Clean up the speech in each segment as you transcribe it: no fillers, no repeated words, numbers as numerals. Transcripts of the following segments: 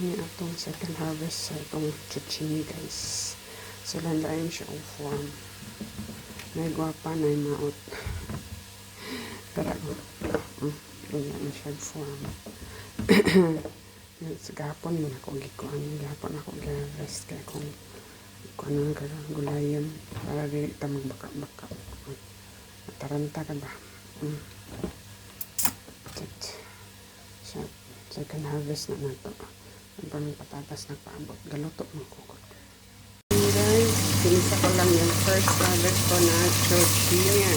ni atong second harvest sa itong zucchini guys. So landayon siya ang form. May gwapa na yung maot. Tara ko. Wala na siya form. Sa gapon mo na ako gikuan. Gapon ako g-harvest kaya kung ano ka gulayan para di ta magbaka-baka. Mataranta ka ba? So, second harvest na nato. Ang pang patatas nagpaabot. Galuto mo ko. Guys, pinisa ko lang yung first harvest ko na zucchini.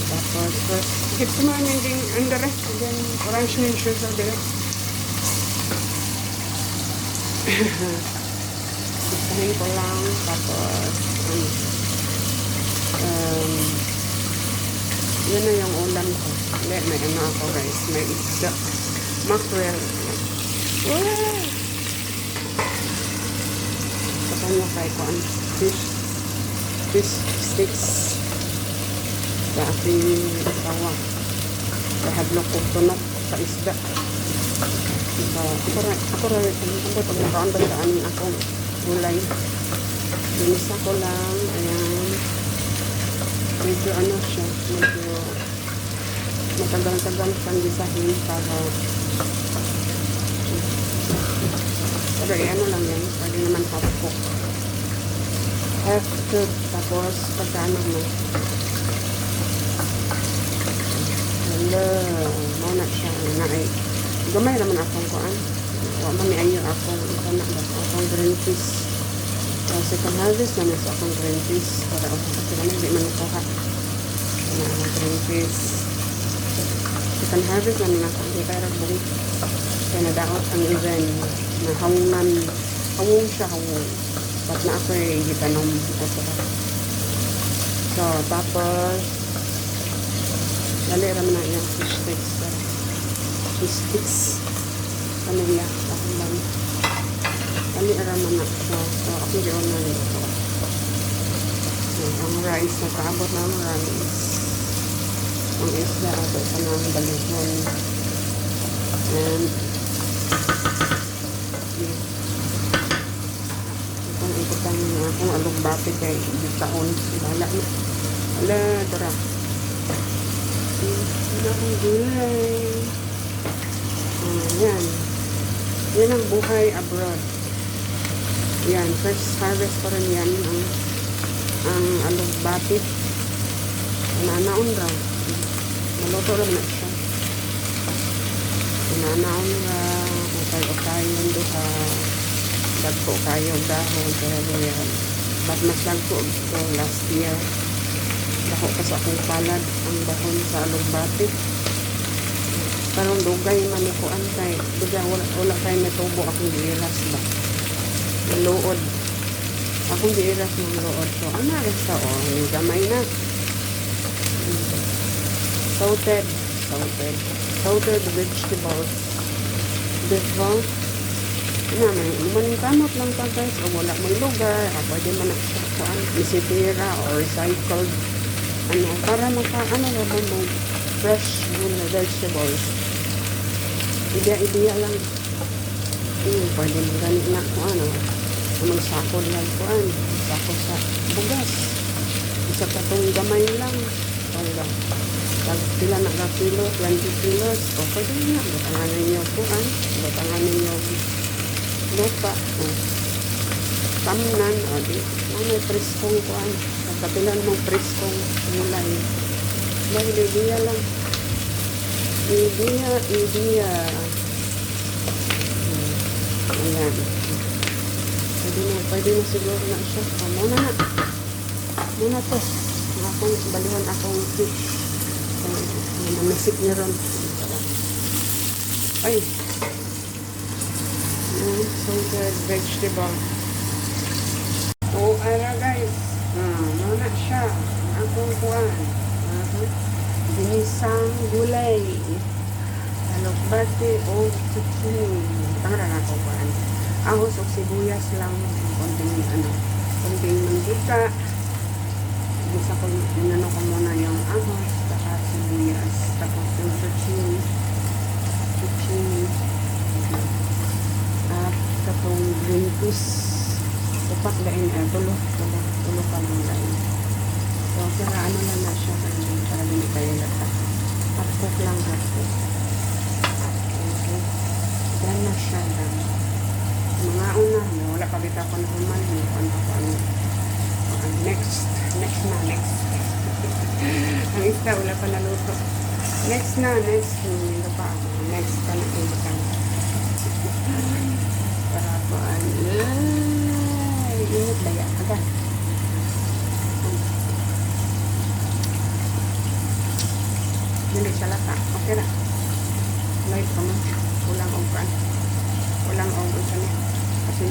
Tapos, hit mo yung under it. Then, orange na yung shoes over there. Gustahin ko lang. Tapos, yun na yung ulam ko. Hindi, may ano ako guys. May isda. Mackerel. Wow! Sa kanya kay kuan. Fish sticks. Sa aking asawa. Kahadlok ko tunok sa isda. So, ako rin. Pag nakaon ba sa aning akong gulay. Binisa ko lang. Ayan. Medyo ano siya. Medyo matagal-tagal siyang gisahin para ano lang yan. Pwede naman half cook. Half cook. Tapos pagkano mo. Hello. Mauna siya. Gamay naman akong kuan. Wala may ayo akong akong green peas. Second harvest naman sa akong green peas. Para kasi naman hindi man nakuha. Akong green peas. Second harvest naman akong pero buong kaya nadaot ang event na hawungan. Hawung siya, hawung. Ba't na ako gitanom ko sa so, tapos dali raman na yung fish sticks. Fish sticks. Ano yan? Ako lang. Dali raman na. So ako yun na ito. So, ang rice. Nakaabot na ang rice. Ang isda. Ito sa nang balihon. And itong ikutan niya akong alugbati kay taon. Bahala na. Hala, tara. Ano akong gulay. Yan. Yan ang buhay abroad. Yan. First harvest ko rin yan. Ang alugbati. Nanaon raw. Maluto lang na siya. Nanaon raw. Kayo doha. Dagpo kayo dahon. Pero yan. But mas lagpo ito last year. Dako pa sa akong palad ang dahon sa alugbati. Parang dugay manikuan kay duga wala kay natubo akong giiras ba. Luod. Akong giiras ng luod. So ana rin sa yung gamay na. Sauteed vegetables. Diba? Ano maning kamot lang pa guys. O wala may lugar. Pwede man na siya kuan. Isipira or recycled. Ano, para ano naman mo fresh vegetables. Ideya lang. Pwede mo ganit na kung ano. Magsako lang kung ano. Sako sa bugas. Isa pa itong gamay lang. Pila na ka kilo, 20 kilos. O pwede nga. Batanganan niyo kung ano. Batanganan niyo lupa. Tamnan. O di. May preskong kung ano. Kapilan mong preskong mulay. Ideya lang. Idea. Ayan. Pwede na siguro na siya. Muna to. Akong balihan akong fish. Namisik niya ron. Ay. Salted vegetable. Ara guys. Muna siya. Akong kuwan. Ginisang gulay. Alugbati o zucchini. Tangan na ako kuwan. Ahos o sibuyas lang. Konting mantika. Gusto ko inano ko muna yung ahos. Saka sibuyas. Tapos yung zucchini. lain, tulo pa ng lain. So, kaya ano lang na siya, para hindi tayo lata. Half cook lang, half cook. Okay. Done na siya, done. Mga una, wala pa bita ko na human, next na. Ang isda, wala pa naluto. Next na, hindi pa ako. Next pa na ibakan. Para po, init daya, agad. Hindi siya lata, okay na. Light pa man, ulang o kan. Ulang o kan niya. Kasi,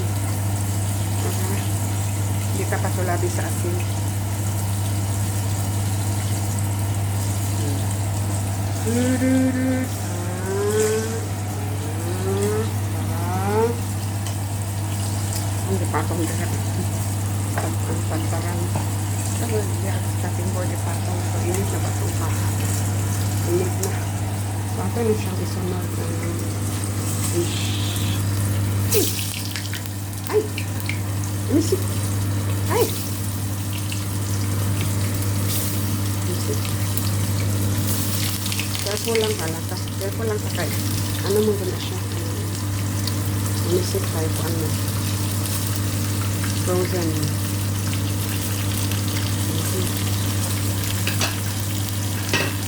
hindi ka pa sulabi sa asin. Ang dipatong dito. Ang pantaran. Sabi, starting board dipatong. So, init na ba itong paha? Init na. Bakit na siyang isunod ng fish. Ay! Misik! Ay! Misik. Careful lang halakas. Careful lang kakay. Ano mo ba na siya? Misik tayo po ano. Frozen.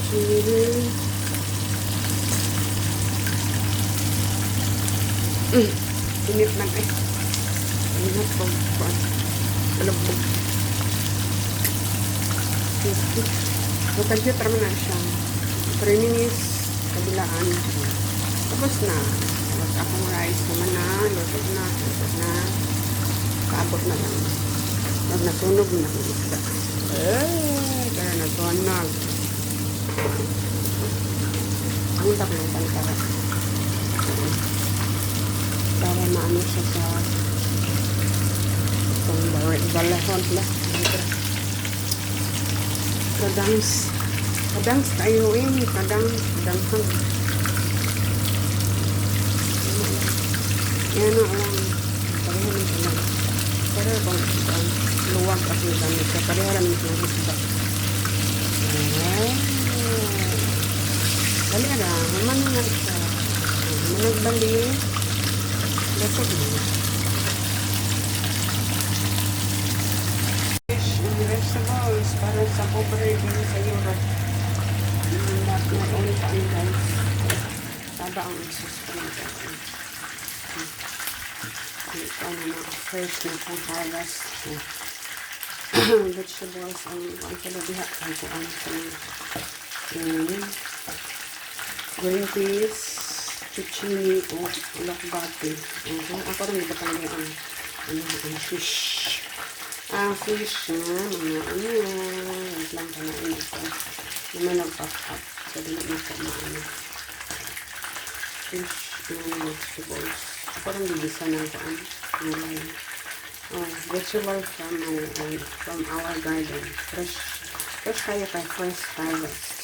Chili. Init man eh. Init po. Malabog. So, computer mo na siya. 3 minutes. Kabilaan. Tapos na. Tapos akong rice naman na. Luto na. Kaabot na lang. Pag nasunog na akong isda. Kaya nasunog. Ang tap ng pantara. Para maano siya sa itong balahon lang. Kadangs tayo kadangsan. Yan o lang. Parihan ito lang. Pero kung luwag kasi gamit ka, parihan ito lang isda. Dali na, humano nga siya. Managbali. Lasog mo. Fish and vegetables para sa pobre din sa Europe. Not only pa ang guys. Saba ang isus pa nito. Ito na mga fresh na pang harvest. Vegetables ang pala ang kuan sa green peas, zucchini, o lakbati. Ako rin ipatanggi ang fish. Ang fish na, mga wait lang ka na ito. Yung nagpap-up. So, dili na sa mga fish and vegetables. Ako rin bibisa ng kuan. Vegetable from our garden. Fresh tayo kay fresh harvest.